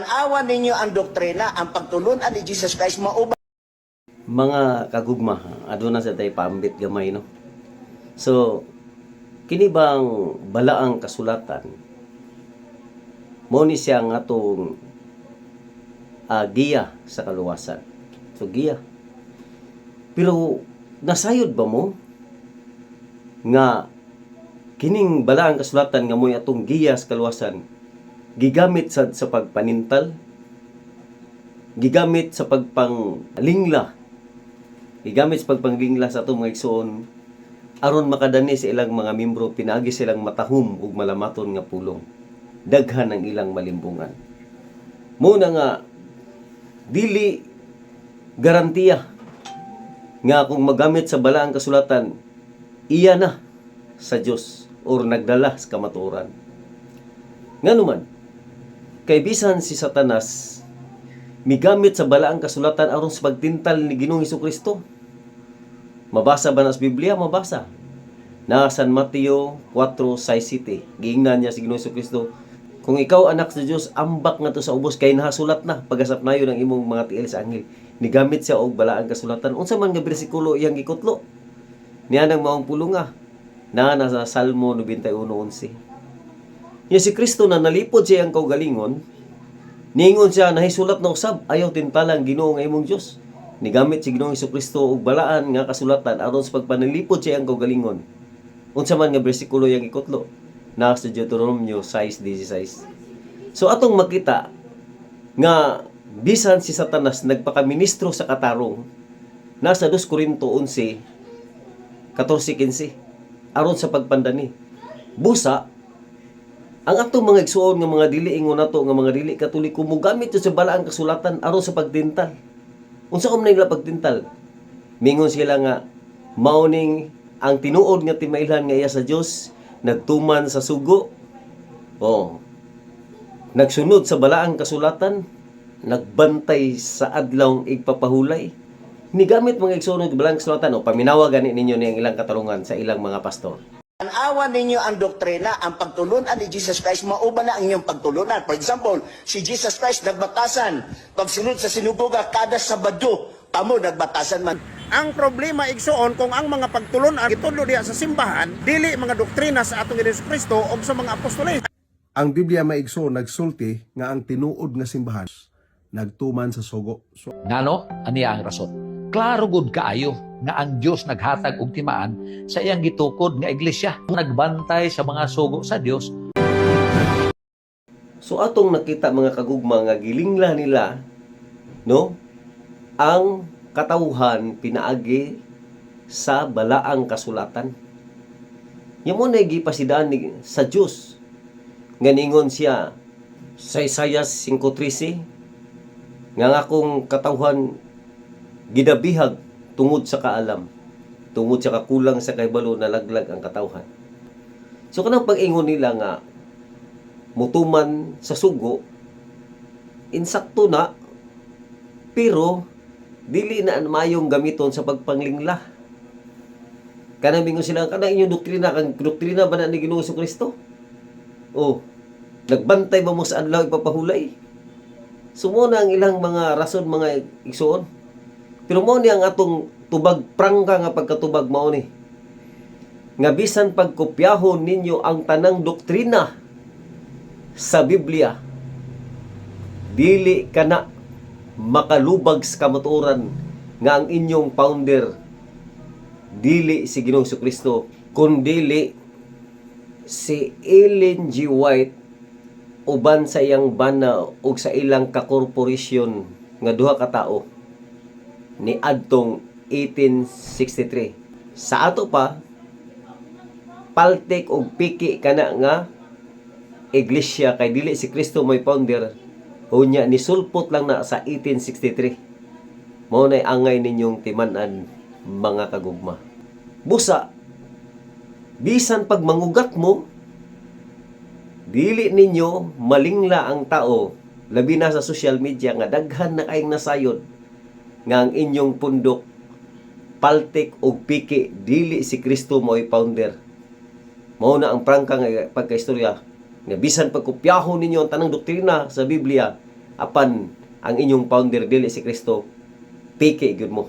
Tan-awan ninyo ang doktrina, ang pagtulunan ni Jesus Christ mauban. Mga kagugma, aduna sa tay paambit gamay no. So kini bang balaang kasulatan mo ni siya nga atong giya sa kaluwasan. So giya. Pero nasayod ba mo nga kining balaang kasulatan nga mo'y atong giya sa kaluwasan gigamit sa pagpanintal, gigamit sa pagpanglingla, gigamit sa pagpanglingla sa atong mga igsoon aron makadani sa ilang mga membro pinaagi silang matahum ug malamaton nga pulong, daghan ang ilang malimbungan. Muna nga dili garantiya nga kung magamit sa balaang kasulatan iya na sa Dios or nagdala sa kamatuoran. Nganuman kay bisan si Satanas migamit sa balaang kasulatan aron sa pagtintal ni Ginoong Hesukristo. Mabasa ba na sa Biblia? Mabasa. Na San Mateo 4:6. Giingnan niya si Ginoong Hesukristo, kung ikaw anak sa Dios, ambak nga to sa ubos kay nahasulat na pagasap nayo ng imong mga tiil sa anghel. Nigamit siya og balaang kasulatan. Unsa man nga bersikulo iyang gikutlo? Niya nang maong pulunga na nasa Salmo 91:11. Yung si Kristo na nalipod siya ang kaugalingon, ningon siya na hisulat na usab, ayaw tintalang Ginoo nga imong Dios. Nigamit si Ginoong Hesukristo og balaan nga kasulatan aron sa pagpanalipod siya ang kaugalingon. Unsa man nga bersikulo yang ikutlo na sa Deuteronomio 6:16. So atong makita nga bisan si Satanas nagpakaministro sa katarong nasa 2 Corinto 11:14-15 aron sa pagpandani. Busa ang atong mga igsuon nga mga dili ingon nato nga mga dili Katoliko mogamit sa balaang kasulatan aron sa pagtintal. Unsa man nila pagtintal? Mingon sila nga mauning ang tinuod nga timailhan nga iya sa Dios nagtuman sa sugo. Nagsunod sa balaang kasulatan, nagbantay sa adlawng igpapahulay. Nigamit mga igsuon nga balaang kasulatan o paminawa gani ninyo niyang ilang katarungan sa ilang mga pastor. Tan-awan ninyo ang doktrina, ang pagtulunan ni Jesus Christ mauban na ang inyong pagtulunan. For example, si Jesus Christ nagbatasan pagsunod sa sinubuga kada Sabado, pamo nagbatasan man. Ang problema igsoon kung ang mga pagtulunan gitudlo diha sa simbahan dili mga doktrina sa atong Kristo o sa mga apostoles. Ang Biblia maigso nagsulti nga ang tinuod nga simbahan nagtuman sa sugo. Ngano? Aniya ang rason. Klaro gud kaayo nga ang Dios naghatag og timaan sa iyang gitukod nga iglesia. Nagbantay sa mga sugo sa Dios. So atong nakita mga kagugma nga gilingla nila no ang katawhan pinaagi sa balaang kasulatan. Yamo na gipasidaan sa Dios nga ningon siya sa Isaiah 5:13 nga akong katawhan gidabihag tungod sa kaalam, tungod sa kakulang sa kahibalo na laglag ang katawhan. So kanang pag-ingon nila nga mutuman sa sugo, insakto na, pero dili na mayong gamiton sa pagpanglingla. Kanang mingon sila, kanang inyong doktrina, kang doktrina ba na ni Ginoong Hesukristo? Nagbantay ba mo sa adlaw ipapahulay? Sumuna ang ilang mga rason, mga igsuon. Pero mao ni ang atong tubag prangka nga pagkatubag mao ni. Nga bisan pagkopyahon ninyo ang tanang doktrina sa Biblia, dili kana makalubag sa kamatuoran nga ang inyong founder dili si Ginoong Hesukristo kundi si Ellen G. White uban sa iyang bana ug sa ilang kakorporasyon nga duha ka tawo ni adtong 1863. Sa ato pa paltik og piki kana nga iglesia kay dili si Kristo may founder, unya ni sulpot lang na sa 1863. Mao nay angay ninyong timan-an mga kagugma. Busa bisan pag mangugat mo, dili ninyo malingla ang tao, labi na sa social media nga daghan na kayong nasayod nga ang inyong pundok paltik og piki dili si Kristo mo'y founder. Mao na ang prangka nga pagkaistorya nga bisan pagkopyahon ninyo ang tanang doktrina sa Biblia, apan ang inyong founder dili si Kristo, piki gyud mo.